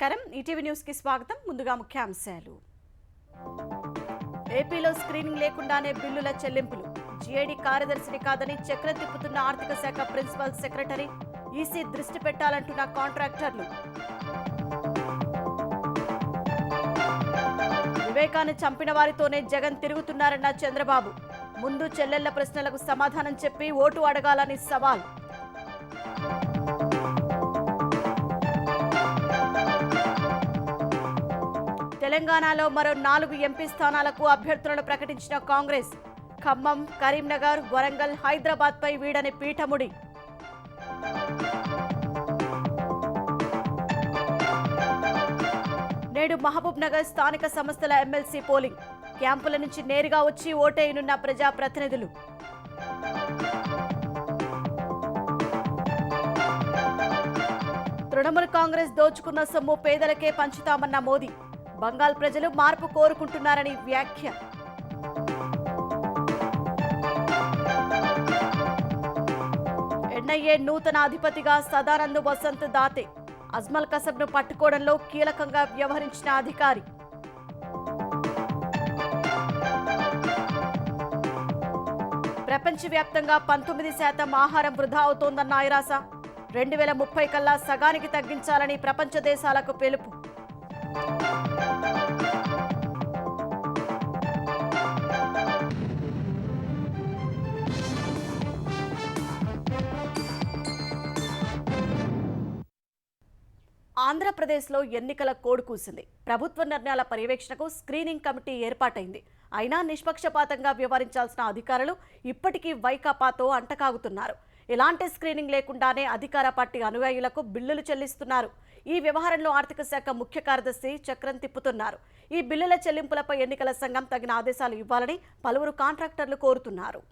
నమస్కారం ETV news కి స్వాగతం. ముందుగా ముఖ్యాంశాలు. ఏపీలో స్క్రీనింగ్ లేకుండానే బిల్లుల చెల్లింపులు. జీఐడీ కార్యదర్శిని కాదని చక్రం తిప్పుతున్న ఆర్థిక శాఖ ప్రిన్సిపల్ సెక్రటరీ. ఈసీ దృష్టి పెట్టాలంటున్న కాంట్రాక్టర్లు. వివేకాన్ని చంపిన వారితోనే జగన్ తిరుగుతున్నారన్న చంద్రబాబు. ముందు చెల్లెళ్ల ప్రశ్నలకు సమాధానం చెప్పి ఓటు అడగాలని సవాల్. తెలంగాణలో మరో 4 ఎంపీ స్థానాలకు అభ్యర్థులను ప్రకటించిన కాంగ్రెస్. ఖమ్మం, కరీంనగర్, వరంగల్, హైదరాబాద్ పై వీడని పీఠముడి. నేడు మహబూబ్ నగర్ స్థానిక సంస్థల ఎమ్మెల్సీ పోలింగ్. క్యాంపుల నుంచి నేరుగా వచ్చి ఓటేయనున్న ప్రజాప్రతినిధులు. తృణమూల్ కాంగ్రెస్ దోచుకున్న సొమ్ము పేదలకే పంచుతామన్న మోదీ. బంగాల్ ప్రజలు మార్పు కోరుకుంటున్నారని వ్యాఖ్య. ఎన్ఐఏ నూతన అధిపతిగా సదానంద్ వసంత్ దాతే. అజ్మల్ కసబ్ను పట్టుకోవడంలో కీలకంగా వ్యవహరించిన అధికారి. ప్రపంచవ్యాప్తంగా 19% ఆహారం వృధా అవుతోందన్న ఐరాస. 2030 కల్లా సగానికి తగ్గించాలని ప్రపంచ దేశాలకు పిలుపు. ఆంధ్రప్రదేశ్లో ఎన్నికల కోడ్ కూసింది. ప్రభుత్వ నిర్ణయాల పర్యవేక్షణకు స్క్రీనింగ్ కమిటీ ఏర్పాటైంది. అయినా నిష్పక్షపాతంగా వ్యవహరించాల్సిన అధికారులు ఇప్పటికీ వైకాపాతో అంటకాగుతున్నారు. ఎలాంటి స్క్రీనింగ్ లేకుండానే అధికార పార్టీ అనుయాయులకు బిల్లులు చెల్లిస్తున్నారు. ఈ వ్యవహారంలో ఆర్థిక శాఖ ముఖ్య కార్యదర్శి చక్రం తిప్పుతున్నారు. ఈ బిల్లుల చెల్లింపులపై ఎన్నికల సంఘం తగిన ఆదేశాలు ఇవ్వాలని పలువురు కాంట్రాక్టర్లు కోరుతున్నారు.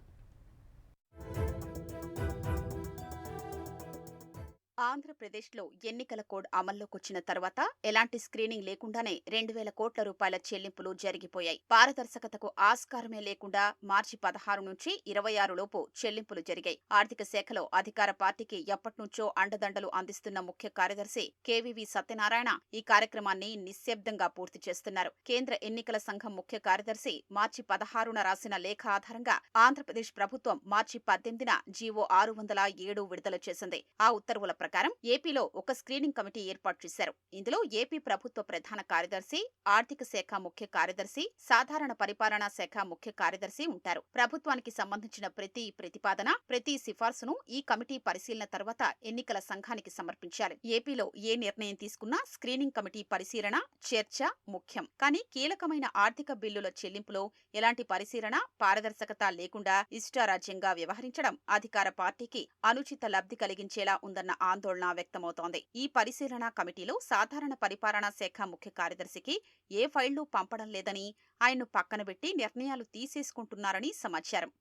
ఆంధ్రప్రదేశ్లో ఎన్నికల కోడ్ అమల్లోకొచ్చిన తర్వాత ఎలాంటి స్క్రీనింగ్ లేకుండానే 2,000 కోట్ల రూపాయల చెల్లింపులు జరిగిపోయాయి. పారదర్శకతకు ఆస్కారమే లేకుండా మార్చి 16 నుంచి 26 లోపు చెల్లింపులు జరిగాయి. ఆర్థిక శాఖలో అధికార పార్టీకి ఎప్పటినుంచో అండదండలు అందిస్తున్న ముఖ్య కార్యదర్శి కేవీవీ సత్యనారాయణ ఈ కార్యక్రమాన్ని నిశ్శబ్దంగా పూర్తి చేస్తున్నారు. కేంద్ర ఎన్నికల సంఘం ముఖ్య కార్యదర్శి మార్చి 16న రాసిన లేఖ ఆధారంగా ఆంధ్రప్రదేశ్ ప్రభుత్వం మార్చి 18న జీవో 607 విడుదల చేసింది. ఆ ఉత్తర్వుల ప్రకారం ఏపీలో ఒక స్క్రీనింగ్ కమిటీ ఏర్పాటు చేశారు. ఇందులో ఏపీ ప్రభుత్వ ప్రధాన కార్యదర్శి, ఆర్థిక శాఖ ముఖ్య కార్యదర్శి, సాధారణ పరిపాలనా శాఖ ముఖ్య కార్యదర్శి ఉంటారు. ప్రభుత్వానికి సంబంధించిన ప్రతి ప్రతిపాదన, ప్రతి సిఫార్సును ఈ కమిటీ పరిశీలన తర్వాత ఎన్నికల సంఘానికి సమర్పించాలి. ఏపీలో ఏ నిర్ణయం తీసుకున్నా స్క్రీనింగ్ కమిటీ పరిశీలన, చర్చ ముఖ్యం. కానీ కీలకమైన ఆర్థిక బిల్లుల చెల్లింపులో ఎలాంటి పరిశీలన, పారదర్శకత లేకుండా ఇష్టారాజ్యంగా వ్యవహరించడం అధికార పార్టీకి అనుచిత లబ్ధి కలిగించేలా ఉందన్న ఆందోళన వ్యక్తమవుతోంది. ఈ పరిశీలన కమిటీలో సాధారణ పరిపాలనా శాఖ ముఖ్య కార్యదర్శికి ఏ ఫైళ్లు పంపడం లేదని, ఆయన్ను పక్కనబెట్టి నిర్ణయాలు తీసేసుకుంటున్నారని సమాచారం.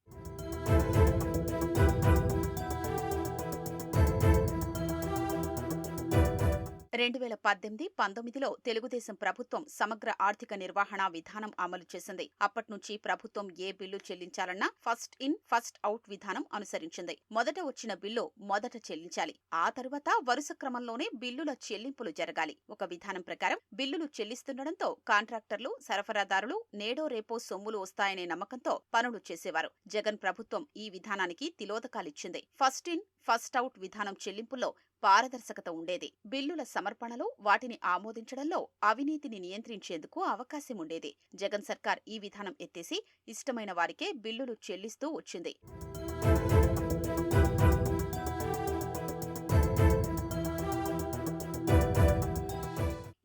2018-19లో తెలుగుదేశం ప్రభుత్వం సమగ్ర ఆర్థిక నిర్వహణ విధానం అమలు చేసింది. అప్పట్నుంచి ప్రభుత్వం ఏ బిల్లు చెల్లించాలన్నా ఫస్ట్ ఇన్ ఫస్ట్ అవుట్ విధానం అనుసరించింది. మొదట వచ్చిన బిల్లు మొదట చెల్లించాలి. ఆ తరువాత వరుస క్రమంలోనే బిల్లుల చెల్లింపులు జరగాలి. ఒక విధానం ప్రకారం బిల్లులు చెల్లిస్తుండటంతో కాంట్రాక్టర్లు, సరఫరాదారులు నేడో రేపో సొమ్ములు వస్తాయనే నమ్మకంతో పనులు చేసేవారు. జగన్ ప్రభుత్వం ఈ విధానానికి తిలోదకాలిచ్చింది. ఫస్ట్ ఇన్ ఫస్ట్ అవుట్ విధానం చెల్లింపుల్లో పారదర్శకత ఉండేది. బిల్లుల సమర్పణలో వాటిని ఆమోదించడంలో అవినీతిని నియంత్రించేందుకు అవకాశం ఉండేది. జగన్ సర్కార్ ఈ విధానం ఎత్తేసి ఇష్టమైన వారికే బిల్లులు చెల్లిస్తూ వచ్చింది.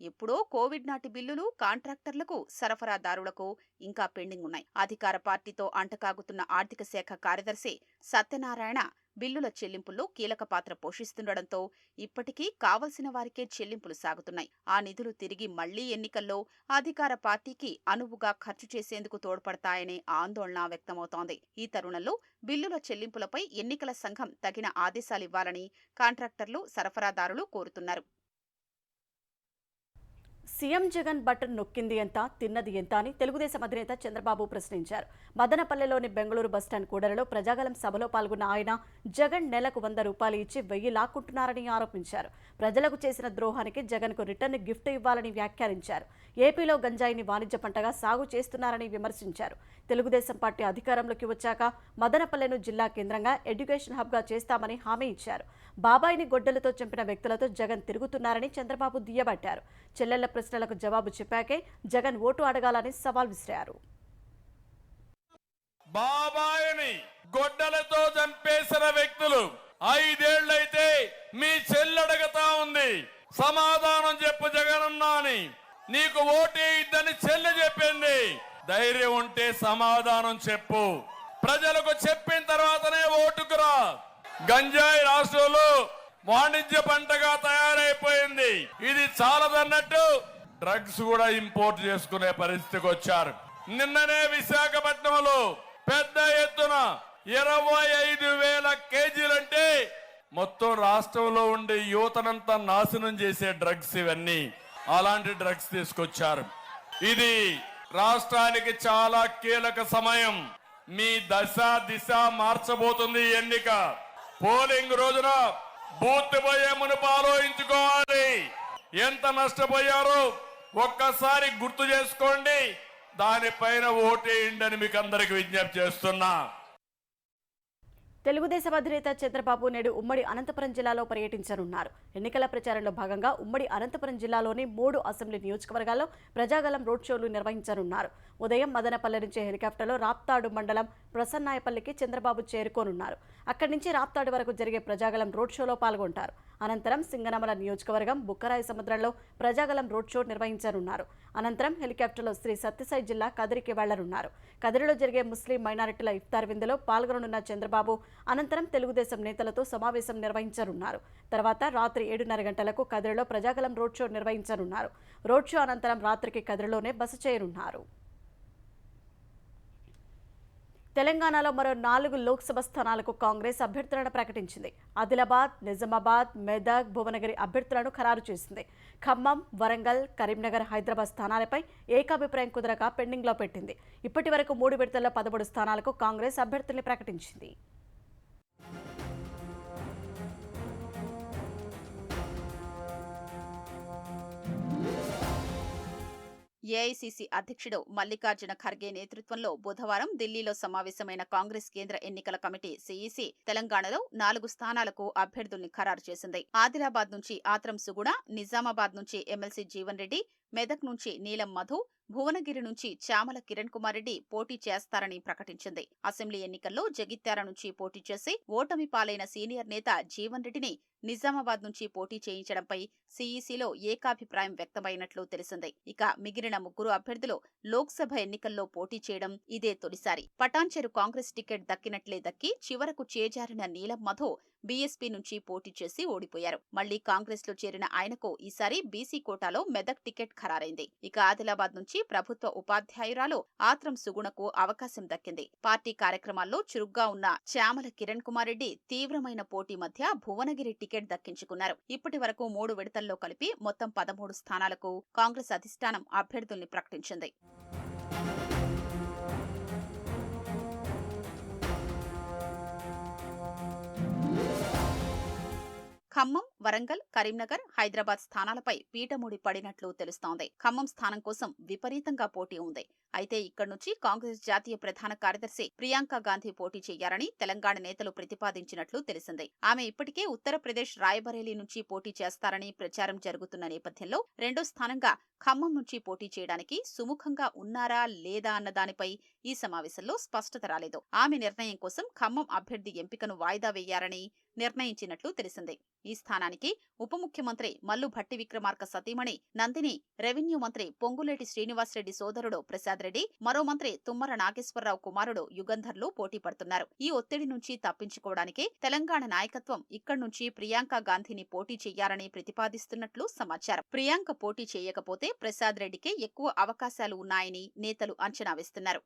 ఎప్పుడో కోవిడ్ నాటి బిల్లులు కాంట్రాక్టర్లకు, సరఫరాదారులకు ఇంకా పెండింగ్ ఉన్నాయి. అధికార పార్టీతో అంటకాగుతున్న ఆర్థిక శాఖ కార్యదర్శి సత్యనారాయణ బిల్లుల చెల్లింపుల్లో కీలక పాత్ర పోషిస్తుండటంతో ఇప్పటికీ కావలసిన వారికే చెల్లింపులు సాగుతున్నాయి. ఆ నిధులు తిరిగి మళ్లీ ఎన్నికల్లో అధికార పార్టీకి అనువుగా ఖర్చు చేసేందుకు తోడ్పడతాయనే ఆందోళన వ్యక్తమవుతోంది. ఈ తరుణంలో బిల్లుల చెల్లింపులపై ఎన్నికల సంఘం తగిన ఆదేశాలివ్వాలని కాంట్రాక్టర్లు, సరఫరాదారులు కోరుతున్నారు. సీఎం జగన్ బటన్ నొక్కింది ఎంత, తిన్నది ఎంత అని తెలుగుదేశం అధినేత చంద్రబాబు ప్రశ్నించారు. మదనపల్లెలోని బెంగళూరు బస్టాండ్ కూడలిలో ప్రజాగలం సభలో పాల్గొన్న ఆయన జగన్ నెలకు 100 రూపాయలు ఇచ్చి 1000 లాక్కుంటున్నారని ఆరోపించారు. ప్రజలకు చేసిన ద్రోహానికి జగన్కు రిటర్న్ గిఫ్ట్ ఇవ్వాలని వ్యాఖ్యానించారు. ఏపీలో గంజాయిని వాణిజ్య పంటగా సాగు చేస్తున్నారని విమర్శించారు. తెలుగుదేశం పార్టీ అధికారంలోకి వచ్చాక మదనపల్లెను జిల్లా కేంద్రంగా ఎడ్యుకేషన్ హబ్గా చేస్తామని హామీ ఇచ్చారు. బాబాయిని గొడ్డలతో చంపిన వ్యక్తులతో జగన్ తిరుగుతున్నారని చంద్రబాబు దుయ్యబట్టారు. చెల్లెళ్ల ప్రశ్నలకు జవాబు చెప్పాకే జగన్ ఓటు అడగాలని సవాల్ విసిరారు. బాబాయిని గొడ్డలతో చంపేసిన వ్యక్తులు 5 ఏళ్లైతే మీ చెల్లెడగతా ఉంది, సమాధానం చెప్పు జగనన్నా అని. నీకు ఓటే ఇద్దని చెల్లె చెప్పింది. ధైర్యం ఉంటే సమాధానం చెప్పు. ప్రజలకు చెప్పిన తర్వాతనే ఓటుకురా. గంజాయి రాష్ట్రంలో వాణిజ్య పంటగా తయారైపోయింది. ఇది చాలదన్నట్టు డ్రగ్స్ కూడా ఇంపోర్ట్ చేసుకునే పరిస్థితికి వచ్చారు. నిన్ననే విశాఖపట్నంలో పెద్ద ఎత్తున 25,000 కేజీలంటే మొత్తం రాష్ట్రంలో ఉండే యువతనంతా నాశనం చేసే డ్రగ్స్ ఇవన్నీ. అలాంటి డ్రగ్స్ తీసుకొచ్చారు. ఇది రాష్ట్రానికి చాలా కీలక సమయం. మీ దశ దిశ మార్చబోతుంది ఎన్నిక. పోలింగ్ రోజున బూత్ పోయే మునుపు ఆలోచించుకోవాలి. ఎంత నష్టపోయారో ఒక్కసారి గుర్తు చేసుకోండి. దానిపైన ఓటేయండి అని మీకు అందరికి విజ్ఞప్తి చేస్తున్నా. తెలుగుదేశం అధినేత చంద్రబాబు నేడు ఉమ్మడి అనంతపురం జిల్లాలో పర్యటించనున్నారు. ఎన్నికల ప్రచారంలో భాగంగా ఉమ్మడి అనంతపురం జిల్లాలోని 3 అసెంబ్లీ నియోజకవర్గాల్లో ప్రజాగలం రోడ్ షోలు నిర్వహించనున్నారు. ఉదయం మదనపల్లె నుంచి హెలికాప్టర్లో రాప్తాడు మండలం ప్రసన్నాయపల్లికి చంద్రబాబు చేరుకోనున్నారు. అక్కడి నుంచి రాప్తాడు వరకు జరిగే ప్రజాగలం రోడ్ షోలో పాల్గొంటారు. అనంతరం సింగనమల నియోజకవర్గం బుక్కరాయ సముద్రంలో ప్రజాగలం రోడ్ షో నిర్వహించనున్నారు. అనంతరం హెలికాప్టర్లో శ్రీ సత్యసాయి జిల్లా కదిరికి వెళ్లనున్నారు. కదిరిలో జరిగే ముస్లిం మైనారిటీల ఇఫ్తార్ విందులో పాల్గొననున్న చంద్రబాబు అనంతరం తెలుగుదేశం నేతలతో సమావేశం నిర్వహించనున్నారు. తర్వాత రాత్రి 7:30 గంటలకు కదిరిలో ప్రజాగలం రోడ్ షో నిర్వహించనున్నారు. రోడ్ షో అనంతరం రాత్రికి కదిరిలోనే బస చేయనున్నారు. తెలంగాణలో మరో 4 లోక్సభ స్థానాలకు కాంగ్రెస్ అభ్యర్థులను ప్రకటించింది. ఆదిలాబాద్, నిజామాబాద్, మెదక్, భువనగిరి అభ్యర్థులను ఖరారు చేసింది. ఖమ్మం, వరంగల్, కరీంనగర్, హైదరాబాద్ స్థానాలపై ఏకాభిప్రాయం కుదరక పెండింగ్లో పెట్టింది. ఇప్పటి వరకు 3 విడతల్లో 13 స్థానాలకు కాంగ్రెస్ అభ్యర్థుల్ని ప్రకటించింది. ఏఐసీసీ అధ్యక్షుడు మల్లికార్జున ఖర్గే నేతృత్వంలో బుధవారం ఢిల్లీలో సమావేశమైన కాంగ్రెస్ కేంద్ర ఎన్నికల కమిటీ సీఈసీ తెలంగాణలో 4 స్థానాలకు అభ్యర్థుల్ని ఖరారు చేసింది. ఆదిలాబాద్ నుంచి ఆత్రం సుగుణ, నిజామాబాద్ నుంచి ఎమ్మెల్సీ జీవన్ రెడ్డి, మెదక్ నుంచి నీలం మధు, భువనగిరి నుంచి చామల కిరణ్ కుమార్ రెడ్డి పోటీ చేస్తారని ప్రకటించింది. అసెంబ్లీ ఎన్నికల్లో జగిత్యాల నుంచి పోటీ చేసి ఓటమి పాలైన సీనియర్ నేత జీవన్ రెడ్డిని నిజామాబాద్ నుంచి పోటీ చేయించడంపై సీఈసీలో ఏకాభిప్రాయం వ్యక్తమైనట్లు తెలిసింది. ఇక మిగిలిన 3 అభ్యర్థులు లోక్సభ ఎన్నికల్లో పోటీ చేయడం ఇదే తొలిసారి. పటాన్చెరు కాంగ్రెస్ టికెట్ దక్కినట్లే దక్కి చివరకు చేజారిన నీలం మధు బీఎస్పీ నుంచి పోటీ చేసి ఓడిపోయారు. మళ్లీ కాంగ్రెస్ లో చేరిన ఆయనకు ఈసారి బీసీ కోటాలో మెదక్ టికెట్ ఖరారైంది. ఇక ఆదిలాబాద్ నుంచి ప్రభుత్వ ఉపాధ్యాయురాలు ఆత్రం సుగుణకు అవకాశం దక్కింది. పార్టీ కార్యక్రమాల్లో చురుగ్గా ఉన్న చామల కిరణ్ కుమార్ రెడ్డి తీవ్రమైన పోటీ మధ్య భువనగిరి టికెట్ దక్కించుకున్నారు. ఇప్పటి వరకు 3 విడతల్లో కలిపి మొత్తం 13 స్థానాలకు కాంగ్రెస్ అధిష్టానం అభ్యర్థుల్ని ప్రకటించింది. ఖమ్మం, వరంగల్, కరీంనగర్, హైదరాబాద్ స్థానాలపై పీటముడి పడినట్లు తెలుస్తోంది. ఖమ్మం స్థానం కోసం విపరీతంగా పోటీ ఉంది. అయితే ఇక్కడి నుంచి కాంగ్రెస్ జాతీయ ప్రధాన కార్యదర్శి ప్రియాంక గాంధీ పోటీ చేయాలని తెలంగాణ నేతలు ప్రతిపాదించినట్లు తెలిసింది. ఆమె ఇప్పటికే ఉత్తరప్రదేశ్ రాయబరేలీ నుంచి పోటీ చేస్తారని ప్రచారం జరుగుతున్న నేపథ్యంలో రెండో స్థానంగా ఖమ్మం నుంచి పోటీ చేయడానికి సుముఖంగా ఉన్నారా లేదా అన్న దానిపై ఈ సమావేశంలో స్పష్టత రాలేదు. ఆమె నిర్ణయం కోసం ఖమ్మం అభ్యర్థి ఎంపికను వాయిదా వేయాలని నిర్ణయించినట్లు తెలిసింది. ఈ స్థానానికి ఉప ముఖ్యమంత్రి మల్లు భట్టి విక్రమార్క సతీమణి నందిని, రెవెన్యూ మంత్రి పొంగులేటి శ్రీనివాసరెడ్డి సోదరుడు ప్రసాద్ రెడ్డి, మరో మంత్రి తుమ్మర నాగేశ్వరరావు కుమారుడు యుగంధర్లు పోటీ పడుతున్నారు. ఈ ఒత్తిడి నుంచి తప్పించుకోవడానికి తెలంగాణ నాయకత్వం ఇక్కడి నుంచి ప్రియాంక గాంధీని పోటీ చేయాలని ప్రతిపాదిస్తున్నట్లు సమాచారం. ప్రియాంక పోటీ చేయకపోతే ప్రసాద్ రెడ్డికే ఎక్కువ అవకాశాలు ఉన్నాయని నేతలు అంచనా వేస్తున్నారు.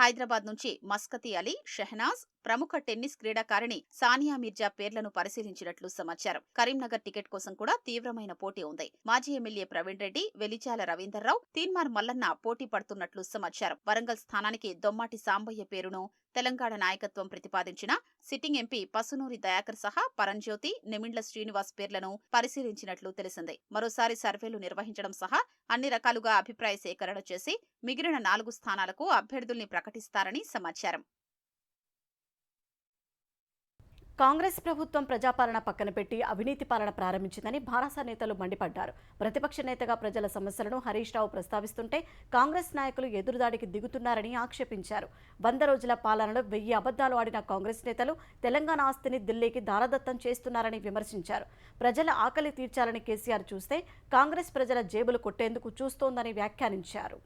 హైదరాబాద్ నుంచి మస్కతి అలీ, షెహనాజ్, ప్రముఖ టెన్నిస్ క్రీడాకారిణి సానియా మీర్జా పేర్లను పరిశీలించినట్లు సమాచారం. కరీంనగర్ టికెట్ కోసం కూడా తీవ్రమైన పోటీ ఉంది. మాజీ ఎమ్మెల్యే ప్రవీణ్ రెడ్డి, వెలిచాల రవీందర్రావు, తీన్మార్ మల్లన్న పోటీ పడుతున్నట్లు సమాచారం. వరంగల్ స్థానానికి దొమ్మాటి సాంబయ్య పేరును తెలంగాణ నాయకత్వం ప్రతిపాదించిన సిట్టింగ్ ఎంపీ పసునూరి దయాకర్ సహా పరంజ్యోతి, నిమిండ్ల శ్రీనివాస్ పేర్లను పరిశీలించినట్లు తెలిసింది. మరోసారి సర్వేలు నిర్వహించడం సహా అన్ని రకాలుగా అభిప్రాయ సేకరణ చేసి మిగిలిన 4 స్థానాలకు అభ్యర్థుల్ని ప్రకటిస్తారని సమాచారం. కాంగ్రెస్ ప్రభుత్వం ప్రజాపాలన పక్కన పెట్టి అవినీతి పాలన ప్రారంభించిందని భారాస నేతలు మండిపడ్డారు. ప్రతిపక్ష నేతగా ప్రజల సమస్యలను హరీష్ రావు ప్రస్తావిస్తుంటే కాంగ్రెస్ నాయకులు ఎదురుదాడికి దిగుతున్నారని ఆక్షేపించారు. 100 రోజుల పాలనలో 1000 అబద్దాలు ఆడిన కాంగ్రెస్ నేతలు తెలంగాణ ఆస్తిని ఢిల్లీకి దారదత్తం చేస్తున్నారని విమర్శించారు. ప్రజల ఆకలి తీర్చాలని కేసీఆర్ చూస్తే కాంగ్రెస్ ప్రజల జేబులు కొట్టేందుకు చూస్తోందని వ్యాఖ్యానించారు.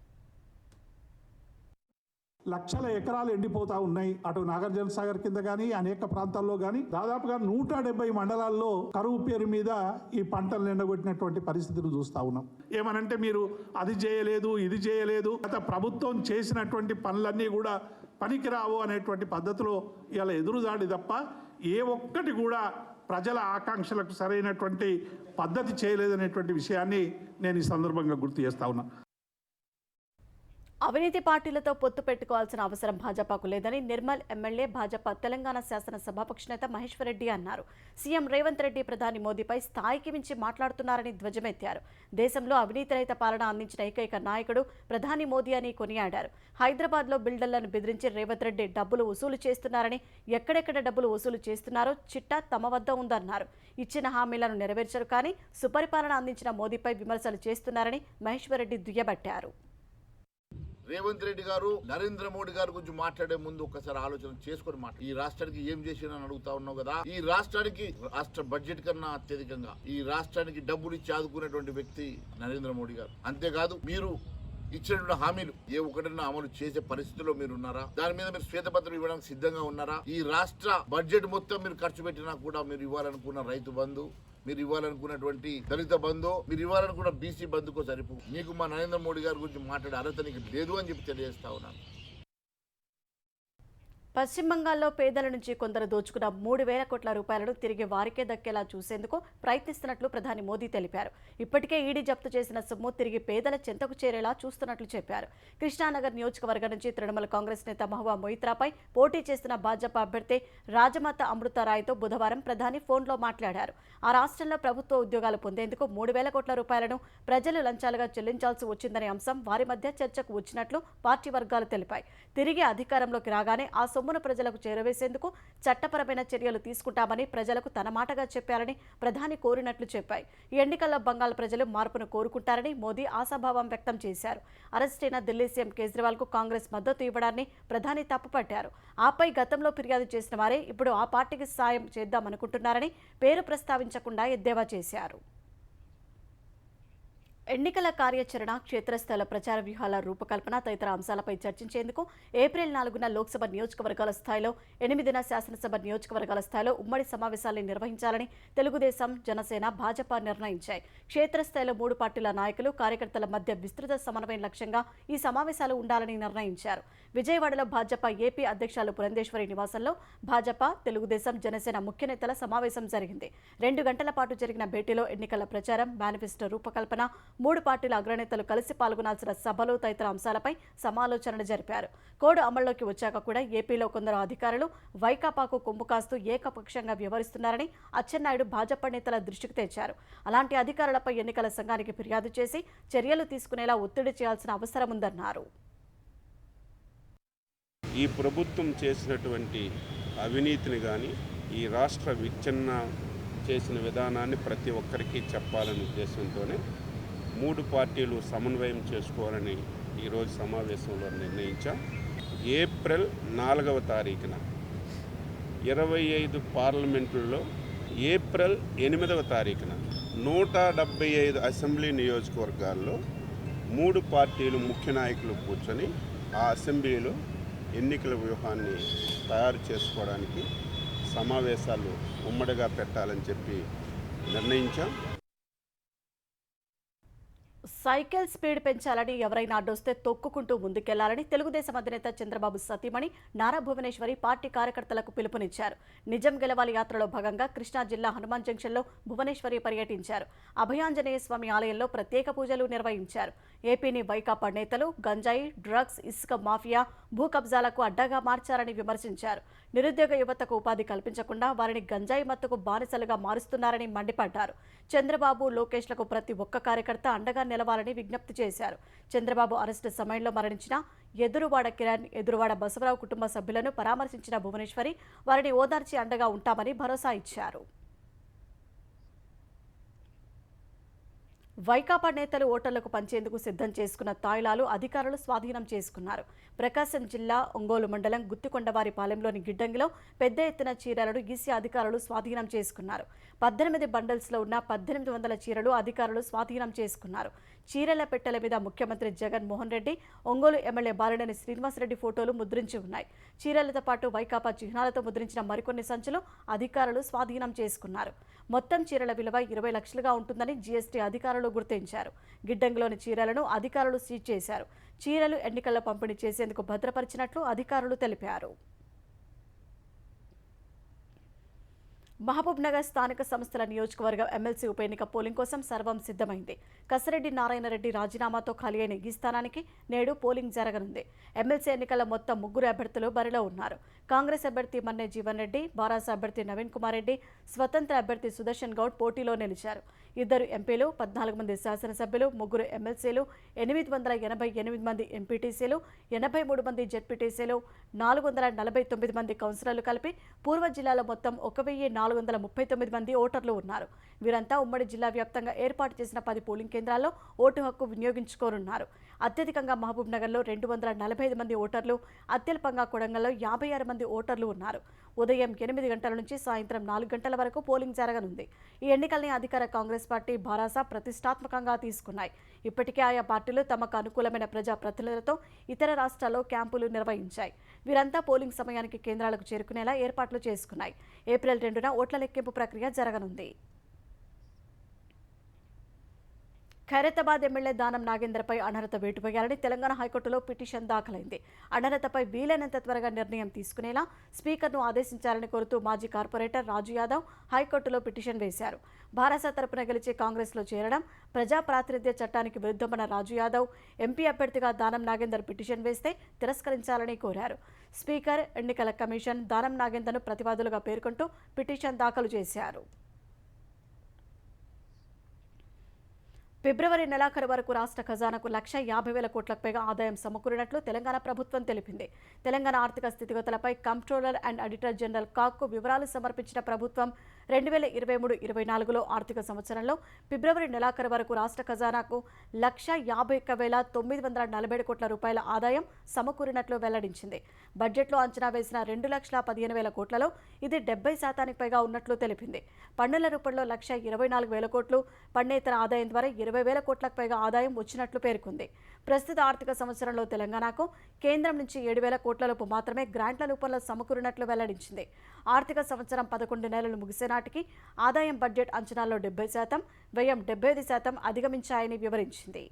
లక్షల ఎకరాలు ఎండిపోతా ఉన్నాయి. అటు నాగార్జున సాగర్ కింద కానీ అనేక ప్రాంతాల్లో కానీ దాదాపుగా 170 మండలాల్లో కరువు పేరు మీద ఈ పంటలు ఎండగొట్టినటువంటి పరిస్థితులు చూస్తూ ఉన్నాం. ఏమనంటే మీరు అది చేయలేదు, ఇది చేయలేదు, గత ప్రభుత్వం చేసినటువంటి పనులన్నీ కూడా పనికిరావు అనేటువంటి పద్ధతిలో ఇలా ఎదురుదాడి తప్ప ఏ ఒక్కటి కూడా ప్రజల ఆకాంక్షలకు సరైనటువంటి పద్ధతి చేయలేదనేటువంటి విషయాన్ని నేను ఈ సందర్భంగా గుర్తు చేస్తా ఉన్నా. అవినీతి పార్టీలతో పొత్తు పెట్టుకోవాల్సిన అవసరం భాజపాకు లేదని నిర్మల్ ఎమ్మెల్యే భాజపా తెలంగాణ శాసనసభాపక్ష నేత మహేశ్వర్ రెడ్డి అన్నారు. సీఎం రేవంత్ రెడ్డి ప్రధాని మోదీపై స్థాయికి మించి మాట్లాడుతున్నారని ధ్వజమెత్తారు. దేశంలో అవినీతి రహిత పాలన అందించిన ఏకైక నాయకుడు ప్రధాని మోదీ అని కొనియాడారు. హైదరాబాద్లో బిల్డర్లను బెదిరించి రేవంత్ రెడ్డి డబ్బులు వసూలు చేస్తున్నారని, ఎక్కడెక్కడ డబ్బులు వసూలు చేస్తున్నారో చిట్టా తమ వద్ద ఉందన్నారు. ఇచ్చిన హామీలను నెరవేర్చరు కానీ సుపరిపాలన అందించిన మోదీపై విమర్శలు చేస్తున్నారని మహేశ్వర్ రెడ్డి దుయ్యబట్టారు. రేవంత్ రెడ్డి గారు నరేంద్ర మోడీ గారి గురించి మాట్లాడే ముందు ఒకసారి ఆలోచన చేసుకొని ఈ రాష్ట్రానికి ఏం చేసినని అడుగుతా ఉన్నావు కదా. ఈ రాష్ట్రానికి రాష్ట్ర బడ్జెట్ కన్నా అత్యధికంగా ఈ రాష్ట్రానికి డబ్బులు ఇచ్చి ఆదుకునేటువంటి వ్యక్తి నరేంద్ర మోడీ గారు. అంతేకాదు మీరు ఇచ్చినటువంటి హామీలు ఏ ఒకటన్నా అమలు చేసే పరిస్థితిలో మీరు ఉన్నారా? దాని మీద మీరు శ్వేతపత్రం ఇవ్వడానికి సిద్ధంగా ఉన్నారా? ఈ రాష్ట్ర బడ్జెట్ మొత్తం మీరు ఖర్చు పెట్టినా కూడా మీరు ఇవ్వాలనుకున్న రైతు బంధు, మీరు ఇవ్వాలనుకున్నటువంటి దళిత బంధు, మీరు ఇవ్వాలనుకున్న బీసీ బంధుకో సరిపో. మీకు మా నరేంద్ర మోడీ గారి గురించి మాట్లాడే అర్హత నీకు లేదు అని చెప్పి తెలియజేస్తా ఉన్నాను. పశ్చిమ బంగాల్లో పేదల నుంచి కొందరు దోచుకున్న 3,000 కోట్ల రూపాయలను తిరిగి వారికే దక్కేలా చూసేందుకు ప్రయత్నిస్తున్నట్లు ప్రధాని మోదీ తెలిపారు. ఇప్పటికే ఈడీ జప్తు చేసిన సొమ్ము తిరిగి పేదల చెంతకు చేరేలా చూస్తున్నట్లు చెప్పారు. కృష్ణానగర్ నియోజకవర్గం నుంచి తృణమూల్ కాంగ్రెస్ నేత మహువా మొయిత్రాపై పోటీ చేస్తున్న భాజపా అభ్యర్థి రాజమాత అమృతారాయ్తో బుధవారం ప్రధాని ఫోన్లో మాట్లాడారు. ఆ రాష్ట్రంలో ప్రభుత్వ ఉద్యోగాలు పొందేందుకు 3,000 కోట్ల రూపాయలను ప్రజలు లంచాలుగా చెల్లించాల్సి వచ్చిందనే అంశం వారి మధ్య చర్చకు వచ్చినట్లు పార్టీ వర్గాలు తెలిపాయి. తిరిగి అధికారంలోకి రాగానే ఆ సొమ్మును ప్రజలకు చేరవేసేందుకు చట్టపరమైన చర్యలు తీసుకుంటామని ప్రజలకు తన మాటగా చెప్పారని ప్రధాని కోరినట్లు చెప్పాయి. ఈ ఎన్నికల్లో బంగాల్ ప్రజలు మార్పును కోరుకుంటారని మోదీ ఆశాభావం వ్యక్తం చేశారు. అరెస్టైన ఢిల్లీ సీఎం కేజ్రీవాల్ కు కాంగ్రెస్ మద్దతు ఇవ్వడాన్ని ప్రధాని తప్పుపట్టారు. ఆపై గతంలో ఫిర్యాదు చేసిన వారే ఇప్పుడు ఆ పార్టీకి సాయం చేద్దామనుకుంటున్నారని పేరు ప్రస్తావించకుండా ఎద్దేవా చేశారు. ఎన్నికల కార్యాచరణ, క్షేత్రస్థాయిల ప్రచార వ్యూహాల రూపకల్పన తదితర అంశాలపై చర్చించేందుకు ఏప్రిల్ 4న లోక్సభ నియోజకవర్గాల స్థాయిలో, 8న శాసనసభ నియోజకవర్గాల స్థాయిలో ఉమ్మడి సమావేశాలను నిర్వహించాలని తెలుగుదేశం, జనసేన, భాజపా నిర్ణయించాయి. క్షేత్రస్థాయిలో 3 పార్టీల నాయకులు, కార్యకర్తల మధ్య విస్తృత సమన్వయం లక్ష్యంగా ఈ సమావేశాలు ఉండాలని నిర్ణయించారు. విజయవాడలో భాజపా ఏపీ అధ్యక్షులు పురంధేశ్వరి నివాసంలో భాజపా, తెలుగుదేశం, జనసేన ముఖ్య నేతల సమావేశం జరిగింది. 2 గంటల పాటు జరిగిన భేటీలో ఎన్నికల ప్రచారం, మేనిఫెస్టో రూపకల్పన, 3 పార్టీల అగ్రనేతలు కలిసి పాల్గొనాల్సిన సభలు తదితర అంశాలపై సమాలోచనలు జరిపారు. కోడ్ అమల్లోకి వచ్చాక కూడా ఏపీలో కొందరు అధికారులు వైకాపాకు కొమ్ము కాస్తూ ఏకపక్షంగా వ్యవహరిస్తున్నారని అచ్చెన్నాయుడు భాజపా నేతల దృష్టికి తెచ్చారు. అలాంటి అధికారులపై ఎన్నికల సంఘానికి ఫిర్యాదు చేసి చర్యలు తీసుకునేలా ఒత్తిడి చేయాల్సిన అవసరం ఉందన్నారు. ఈ ప్రభుత్వం చేసినటువంటి అవినీతిని కానీ, ఈ రాష్ట్ర విచ్ఛిన్న చేసిన విధానాన్ని ప్రతి ఒక్కరికి చెప్పాలనే ఉద్దేశంతోనే 3 పార్టీలు సమన్వయం చేసుకోవాలని ఈరోజు సమావేశంలో నిర్ణయించాం. ఏప్రిల్ 4వ తారీఖున 25 పార్లమెంటుల్లో, ఏప్రిల్ 8వ తారీఖున 175 అసెంబ్లీ నియోజకవర్గాల్లో 3 పార్టీలు ముఖ్య నాయకులు కూర్చొని ఆ అసెంబ్లీలో ఎన్నికల వ్యూహాన్ని తయారు చేసుకోవడానికి సమావేశాలు ఉమ్మడిగా పెట్టాలని చెప్పి నిర్ణయించాం. సైకిల్ స్పీడ్ పెంచాలని ఎవరైనా అడ్డొస్తే తొక్కుకుంటూ ముందుకెళ్లాలని తెలుగుదేశం అధినేత చంద్రబాబు సతీమణి నారా భువనేశ్వరి పార్టీ కార్యకర్తలకు పిలుపునిచ్చారు. నిజం గెలవాలి యాత్రలో భాగంగా కృష్ణా జిల్లా హనుమాన్ జంక్షన్లో భువనేశ్వరి పర్యటించారు. అభయాంజనేయ స్వామి ఆలయంలో ప్రత్యేక పూజలు నిర్వహించారు. ఏపీని వైకాపా నేతలు గంజాయి, డ్రగ్స్, ఇసుక మాఫియా, భూ కబ్జాలకు అడ్డగా మార్చారని విమర్శించారు. నిరుద్యోగ యువతకు ఉపాధి కల్పించకుండా వారిని గంజాయి మత్తుకు బానిసలుగా మారుస్తున్నారని మండిపడ్డారు. చంద్రబాబు, లోకేష్లకు ప్రతి ఒక్క కార్యకర్త అండగా నిలవాలని విజ్ఞప్తి చేశారు. చంద్రబాబు అరెస్టు సమయంలో మరణించిన ఎదురువాడ కిరణ్, ఎదురువాడ బసవరావు కుటుంబ సభ్యులను పరామర్శించిన భువనేశ్వరి వారిని ఓదార్చి అండగా ఉంటామని భరోసా ఇచ్చారు. వైకాపా నేతలు ఓటర్లకు పంచేందుకు సిద్ధం చేసుకున్న తాయిలాలు అధికారులు స్వాధీనం చేసుకున్నారు. ప్రకాశం జిల్లా ఒంగోలు మండలం గుత్తికొండవారిపాలెంలోని గిడ్డంగిలో పెద్ద ఎత్తున చీరలను ఈసీ అధికారులు స్వాధీనం చేసుకున్నారు. 18 బండల్స్లో ఉన్న 1800 చీరలు అధికారులు స్వాధీనం చేసుకున్నారు. చీరల పెట్టెల మీద ముఖ్యమంత్రి జగన్ మోహన్ రెడ్డి, ఒంగోలు ఎమ్మెల్యే బాలినేని శ్రీనివాసరెడ్డి ఫోటోలు ముద్రించి ఉన్నాయి. చీరలతో పాటు వైకాపా చిహ్నాలతో ముద్రించిన మరికొన్ని సంచులు అధికారులు స్వాధీనం చేసుకున్నారు. మొత్తం చీరల విలువ 20 లక్షలుగా ఉంటుందని జీఎస్టీ అధికారులు గుర్తించారు. గిడ్డంగిలోని చీరలను అధికారులు సీజ్ చేశారు. చీరలు ఎన్నికల్లో పంపిణీ చేసేందుకు భద్రపరిచినట్లు అధికారులు తెలిపారు. మహబూబ్ నగర్ స్థానిక సంస్థల నియోజకవర్గం ఎమ్మెల్సీ ఉప ఎన్నిక పోలింగ్ కోసం సర్వం సిద్ధమైంది. కసిరెడ్డి నారాయణరెడ్డి రాజీనామాతో ఖాళీ అయిన ఈ స్థానానికి నేడు పోలింగ్ జరగనుంది. ఎమ్మెల్సీ ఎన్నికల్లో మొత్తం 3 అభ్యర్థులు బరిలో ఉన్నారు. కాంగ్రెస్ అభ్యర్థి మన్నే జీవన్ రెడ్డి, బారాస అభ్యర్థి నవీన్ కుమార్ రెడ్డి, స్వతంత్ర అభ్యర్థి సుదర్శన్ గౌడ్ పోటీలో నిలిచారు. 2 ఎంపీలు, 14 మంది శాసనసభ్యులు, 3 ఎమ్మెల్సీలు, 888 మంది ఎంపీటీసీలు, 83 మంది జెడ్పీటీసీలు, 449 మంది కౌన్సిలర్లు కలిపి పూర్వ జిల్లాలో మొత్తం 1439 మంది ఓటర్లు ఉన్నారు. వీరంతా ఉమ్మడి జిల్లా వ్యాప్తంగా ఏర్పాటు చేసిన 10 పోలింగ్ కేంద్రాల్లో ఓటు హక్కు వినియోగించుకోనున్నారు. అత్యధికంగా మహబూబ్ నగర్లో 245 మంది ఓటర్లు, అత్యల్పంగా కొడంగల్లో 56 మంది ఓటర్లు ఉన్నారు. ఉదయం 8 గంటల నుంచి సాయంత్రం 4 గంటల వరకు పోలింగ్ జరగనుంది. ఈ ఎన్నికల్ని అధికార కాంగ్రెస్ పార్టీ భారాస ప్రతిష్టాత్మకంగా తీసుకున్నాయి. ఇప్పటికే ఆయా పార్టీలు తమకు అనుకూలమైన ప్రజా ప్రతినిధులతో ఇతర రాష్ట్రాల్లో క్యాంపులు నిర్వహించాయి. వీరంతా పోలింగ్ సమయానికి కేంద్రాలకు చేరుకునేలా ఏర్పాట్లు చేసుకున్నాయి. ఏప్రిల్ 2న ఓట్ల లెక్కింపు ప్రక్రియ జరగనుంది. ఖైరతాబాద్ ఎమ్మెల్యే దానం నాగేంద్రపై అనర్హత వేటు వేయాలని తెలంగాణ హైకోర్టులో పిటిషన్ దాఖలైంది. అనర్హతపై వీలైనంత త్వరగా నిర్ణయం తీసుకునేలా స్పీకర్ను ఆదేశించాలని కోరుతూ మాజీ కార్పొరేటర్ రాజు యాదవ్ హైకోర్టులో పిటిషన్ వేశారు. భారస తరపున గెలిచి కాంగ్రెస్లో చేరడం ప్రజా ప్రాతినిధ్య చట్టానికి విరుద్ధమన్న రాజు యాదవ్ ఎంపీ అభ్యర్థిగా దానం నాగేందర్ పిటిషన్ వేస్తే తిరస్కరించాలని కోరారు. స్పీకర్, ఎన్నికల కమిషన్ దానం నాగేందర్ను ప్రతివాదులుగా పేర్కొంటూ పిటిషన్ దాఖలు చేశారు. ఫిబ్రవరి నెలాఖరు వరకు రాష్ట్ర ఖజానాకు 1,50,000 కోట్లకు పైగా ఆదాయం సమకూరినట్లు తెలంగాణ ప్రభుత్వం తెలిపింది. తెలంగాణ ఆర్థిక స్థితిగతులపై కంప్ట్రోలర్ అండ్ ఆడిటర్ జనరల్ కాక్కు వివరాలు సమర్పించిన ప్రభుత్వం 2023-24లో ఆర్థిక సంవత్సరంలో ఫిబ్రవరి నెలాఖరు వరకు రాష్ట్ర ఖజానాకు 1,51,947 కోట్ల రూపాయల ఆదాయం సమకూరినట్లు వెల్లడించింది. బడ్జెట్లో అంచనా వేసిన 2,15,000 కోట్లలో ఇది 70% పైగా ఉన్నట్లు తెలిపింది. పన్నుల రూపంలో 1,24,000 కోట్లు, పన్నేతర ఆదాయం ద్వారా 20,000 కోట్లకు పైగా ఆదాయం వచ్చినట్లు పేర్కొంది. ప్రస్తుత ఆర్థిక సంవత్సరంలో తెలంగాణకు కేంద్రం నుంచి 7,000 కోట్లలోపు మాత్రమే గ్రాంట్ల రూపంలో సమకూరినట్లు వెల్లడించింది. ఆర్థిక సంవత్సరం 11 నెలలు ముగిసే నాటికి ఆదాయం బడ్జెట్ అంచనాల్లో 70%, వ్యయం 75% అధిగమించాయని వివరించింది.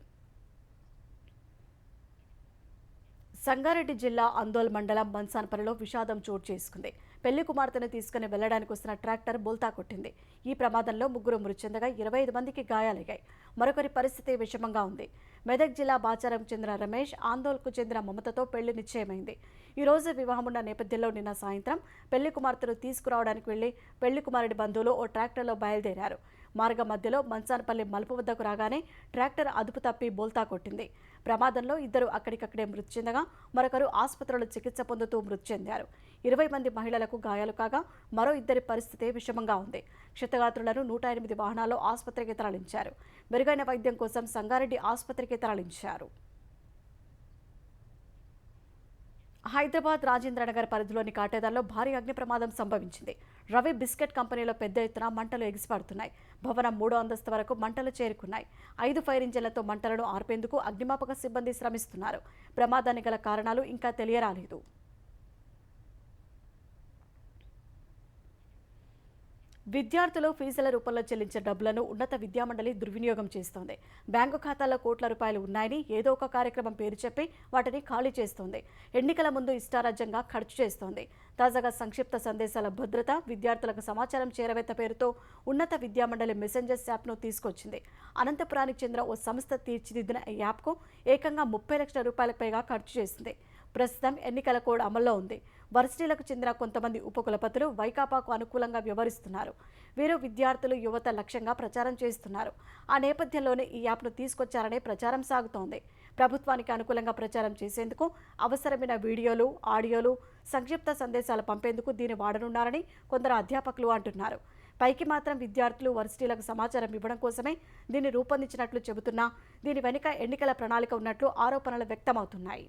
సంగారెడ్డి జిల్లా అందోల్ మండలం మన్సాన్పల్లిలో విషాదం చోటు చేసుకుంది. పెళ్లి కుమార్తెను తీసుకుని వెళ్లడానికి వస్తున్న ట్రాక్టర్ బోల్తా కొట్టింది. ఈ ప్రమాదంలో 3 మృతి చెందగా 25 మందికి గాయాలయ్యాయి. మరొకరి పరిస్థితి విషమంగా ఉంది. మెదక్ జిల్లా బాచారంకు చెందిన రమేష్, ఆందోల్కు చెందిన మమతతో పెళ్లి నిశ్చయమైంది. ఈ రోజు వివాహమున్న నేపథ్యంలో నిన్న సాయంత్రం పెళ్లి కుమార్తెను తీసుకురావడానికి వెళ్లి పెళ్లి కుమారుడి బంధువులు ఓ ట్రాక్టర్లో బయలుదేరారు. మార్గ మధ్యలో మన్సాన్పల్లి మలుపు వద్దకు రాగానే ట్రాక్టర్ అదుపు తప్పి బోల్తా కొట్టింది. ప్రమాదంలో 2 అక్కడికక్కడే మృతి చెందగా మరొకరు ఆసుపత్రిలో చికిత్స పొందుతూ మృతి చెందారు. 20 మంది మహిళలకు గాయాలు కాగా మరో 2 పరిస్థితి విషమంగా ఉంది. క్షతగాత్రులను 108 వాహనాల్లో ఆసుపత్రికి తరలించారు. మెరుగైన వైద్యం కోసం సంగారెడ్డి ఆసుపత్రికి తరలించారు. హైదరాబాద్ రాజేంద్రనగర్ పరిధిలోని కాటేదాల్లో భారీ అగ్ని ప్రమాదం సంభవించింది. రవి బిస్కెట్ కంపెనీలో పెద్ద ఎత్తున మంటలు ఎగిసిపడుతున్నాయి. భవనం 3వ అంతస్తు వరకు మంటలు చేరుకున్నాయి. 5 ఫైర్ ఇంజిన్లతో మంటలను ఆర్పేందుకు అగ్నిమాపక సిబ్బంది శ్రమిస్తున్నారు. ప్రమాదానికి గల కారణాలు ఇంకా తెలియరాలేదు. విద్యార్థులు ఫీజుల రూపంలో చెల్లించే డబ్బులను ఉన్నత విద్యామండలి దుర్వినియోగం చేస్తోంది. బ్యాంకు ఖాతాల్లో కోట్ల రూపాయలు ఉన్నాయని ఏదో ఒక కార్యక్రమం పేరు చెప్పి వాటిని ఖాళీ చేస్తోంది. ఎన్నికల ముందు ఇష్టారాజ్యంగా ఖర్చు చేస్తోంది. తాజాగా సంక్షిప్త సందేశాల భద్రత, విద్యార్థులకు సమాచారం చేరవేత పేరుతో ఉన్నత విద్యామండలి మెసెంజర్స్ యాప్ను తీసుకొచ్చింది. అనంతపురానికి చెందిన ఓ సంస్థ తీర్చిదిద్దిన ఈ యాప్కు ఏకంగా 30 లక్షల రూపాయలకు పైగా ఖర్చు చేసింది. ప్రస్తుతం ఎన్నికల కోడ్ అమల్లో ఉంది. వర్సిటీలకు చెందిన కొంతమంది ఉపకులపతులు వైకాపాకు అనుకూలంగా వ్యవహరిస్తున్నారు. వీరు విద్యార్థులు, యువత లక్ష్యంగా ప్రచారం చేస్తున్నారు. ఆ నేపథ్యంలోనే ఈ యాప్ను తీసుకొచ్చారనే ప్రచారం సాగుతోంది. ప్రభుత్వానికి అనుకూలంగా ప్రచారం చేసేందుకు అవసరమైన వీడియోలు, ఆడియోలు, సంక్షిప్త సందేశాలు పంపేందుకు దీన్ని వాడనున్నారని కొందరు అధ్యాపకులు అంటున్నారు. పైకి మాత్రం విద్యార్థులు, వర్సిటీలకు సమాచారం ఇవ్వడం కోసమే దీన్ని రూపొందించినట్లు చెబుతున్నా దీని వెనుక ఎన్నికల ప్రణాళిక ఉన్నట్లు ఆరోపణలు వ్యక్తమవుతున్నాయి.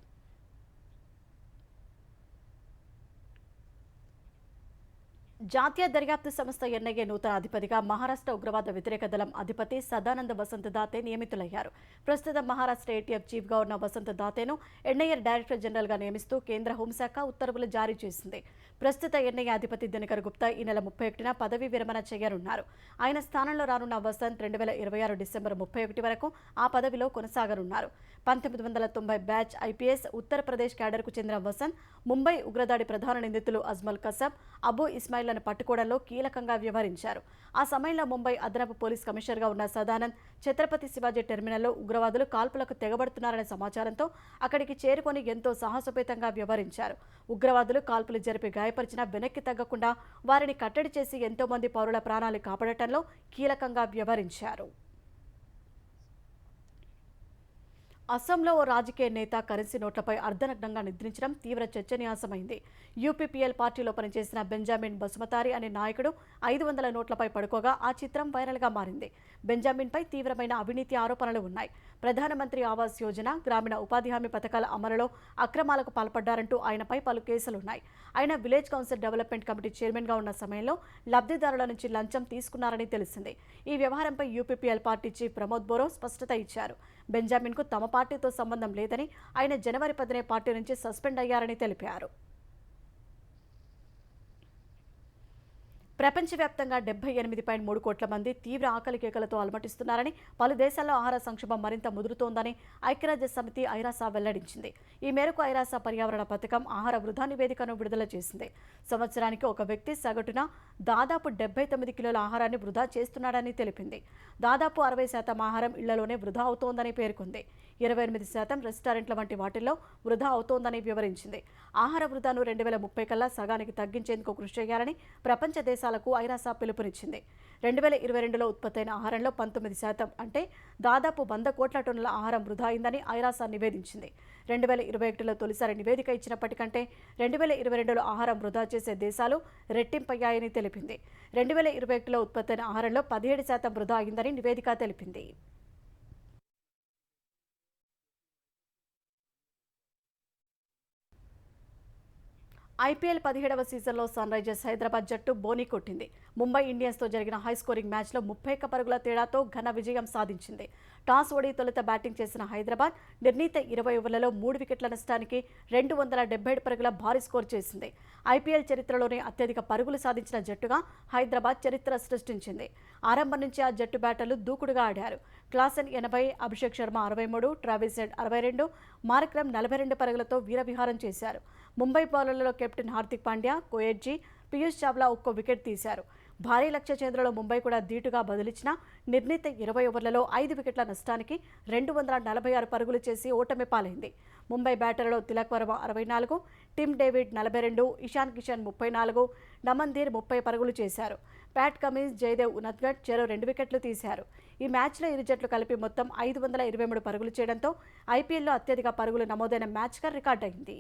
జాతీయ దర్యాప్తు సంస్థ ఎన్ఐఏ నూతన అధిపతిగా మహారాష్ట్ర ఉగ్రవాద వ్యతిరేక దళం అధిపతి సదానంద వసంత్ దాతే నియమితులయ్యారు. ప్రస్తుతం మహారాష్ట్ర ఏటీఎఫ్ చీఫ్గా ఉన్న వసంత్ దాతేను ఎన్ఐఏ డైరెక్టర్ జనరల్గా నియమిస్తూ కేంద్ర హోంశాఖ ఉత్తర్వులు జారీ చేసింది. ప్రస్తుత ఎన్ఐఏ అధిపతి దినకర్ గుప్తా ఈ నెల 31న పదవీ విరమణ చేయనున్నారు. ఆయన స్థానంలో రానున్న వసంత్ 2026 డిసెంబర్ 31 వరకు ఆ పదవిలో కొనసాగనున్నారు. 1990 బ్యాచ్ ఐపీఎస్ ఉత్తరప్రదేశ్ క్యాడర్కు చెందిన వసంత్ ముంబై ఉగ్రదాడి ప్రధాన నిందితులు అజ్మల్ కసబ్, అబూ ఇస్మాయిల్లను పట్టుకోవడంలో కీలకంగా వ్యవహరించారు. ఆ సమయంలో ముంబై అదనపు పోలీస్ కమిషనర్గా ఉన్న సదానంద్ ఛత్రపతి శివాజీ టెర్మినల్లో ఉగ్రవాదులు కాల్పులకు తెగబడుతున్నారనే సమాచారంతో అక్కడికి చేరుకొని ఎంతో సాహసోపేతంగా వ్యవహరించారు. ఉగ్రవాదులు కాల్పులు జరిపి గాయపరిచినా వెనక్కి తగ్గకుండా వారిని కట్టడి చేసి ఎంతో మంది పౌరుల ప్రాణాలు కాపాడటంలో కీలకంగా వ్యవహరించారు. అస్సాంలో ఓ రాజకీయ నేత కరెన్సీ నోట్లపై అర్ధనగ్నంగా నిద్రించడం తీవ్ర చర్చనీయాంశమైంది. యూపీపీఎల్ పార్టీలో పనిచేసిన బెంజామిన్ బసుమతారి అనే నాయకుడు 500 నోట్లపై పడుకోగా ఆ చిత్రం వైరల్గా మారింది. బెంజామిన్పై తీవ్రమైన అవినీతి ఆరోపణలు ఉన్నాయి. ప్రధానమంత్రి ఆవాస్ యోజన, గ్రామీణ ఉపాధి హామీ పథకాల అమలులో అక్రమాలకు పాల్పడ్డారంటూ ఆయనపై పలు కేసులున్నాయి. ఆయన విలేజ్ కౌన్సిల్ డెవలప్మెంట్ కమిటీ చైర్మన్గా ఉన్న సమయంలో లబ్ధిదారుల నుంచి లంచం తీసుకున్నారని తెలిసింది. ఈ వ్యవహారంపై యూపీపీఎల్ పార్టీ చీఫ్ ప్రమోద్ బోరో స్పష్టత ఇచ్చారు. బెంజామిన్కు తమ పార్టీతో సంబంధం లేదని, ఆయన జనవరి 10నే పార్టీ నుంచి సస్పెండ్ అయ్యారని తెలిపారు. ప్రపంచవ్యాప్తంగా 78.3 కోట్ల మంది తీవ్ర ఆకలి కేకలతో అలమటిస్తున్నారని, పలు దేశాల్లో ఆహార సంక్షోభం మరింత ముదురుతోందని ఐక్యరాజ్య సమితి ఐరాసా వెల్లడించింది. ఈ మేరకు ఐరాసా పర్యావరణ పథకం ఆహార వృధా నివేదికను విడుదల చేసింది. సంవత్సరానికి ఒక వ్యక్తి సగటున దాదాపు 79 కిలోల ఆహారాన్ని వృధా చేస్తున్నాడని తెలిపింది. దాదాపు 60% ఆహారం ఇళ్లలోనే వృధా అవుతోందని పేర్కొంది. 28% రెస్టారెంట్ల వంటి వాటిల్లో వృధా అవుతోందని వివరించింది. ఆహార వృధాను 2030 కల్లా సగానికి తగ్గించేందుకు కృషి చేయాలని ప్రపంచ దేశాలకు ఐరాసా పిలుపునిచ్చింది. 2022లో ఉత్పత్తైన ఆహారంలో 19% అంటే దాదాపు 100 కోట్ల టన్నుల ఆహారం వృధా అయిందని ఐరాసా నివేదించింది. 2021లో తొలిసారి నివేదిక ఇచ్చినప్పటికంటే 2022లో ఆహారం వృధా చేసే దేశాలు రెట్టింపయ్యాయని తెలిపింది. 2021లో ఉత్పత్తైన ఆహారంలో 17% వృధా అయిందని నివేదిక తెలిపింది. ఐపీఎల్ 17వ సీజన్లో సన్ రైజర్స్ హైదరాబాద్ జట్టు బోనీ కొట్టింది. ముంబై ఇండియన్స్తో జరిగిన హై స్కోరింగ్ మ్యాచ్లో 31 పరుగుల తేడాతో ఘన విజయం సాధించింది. టాస్ ఓడి తొలుత బ్యాటింగ్ చేసిన హైదరాబాద్ నిర్ణీత 20 ఓవర్లలో 3 వికెట్ల నష్టానికి 277 పరుగుల భారీ స్కోర్ చేసింది. ఐపీఎల్ చరిత్రలోనే అత్యధిక పరుగులు సాధించిన జట్టుగా హైదరాబాద్ చరిత్ర సృష్టించింది. ఆరంభం నుంచి ఆ జట్టు బ్యాటర్లు దూకుడుగా ఆడారు. Klaasen 80, Abhishek Sharma 63, Travis head 62, Markram 42 పరుగులతో వీరవిహారం చేశారు. ముంబై బౌలర్లలో కెప్టెన్ హార్దిక్ పాండ్యా, కోయెట్జీ, పీయూష్ చావ్లా ఒక్కో వికెట్ తీశారు. భారీ లక్ష్య చేంద్రలో ముంబై కూడా ధీటుగా బదిలించిన నిర్ణీత 20 ఓవర్లలో 5 వికెట్ల నష్టానికి 246 పరుగులు చేసి ఓటమి పాలైంది. ముంబై బ్యాటర్లలో తిలక్ వర్మ 64, టిమ్ డేవిడ్ 42, ఇషాన్ కిషన్ 34, నమన్ధీర్ 30 పరుగులు చేశారు. ప్యాట్ కమిన్స్, జయదేవ్ ఉనద్గట్ చెరో 2 వికెట్లు తీశారు. ఈ మ్యాచ్లో ఇరు జట్లు కలిపి మొత్తం 523 పరుగులు చేయడంతో ఐపీఎల్లో అత్యధిక పరుగులు నమోదైన మ్యాచ్గా రికార్డయింది.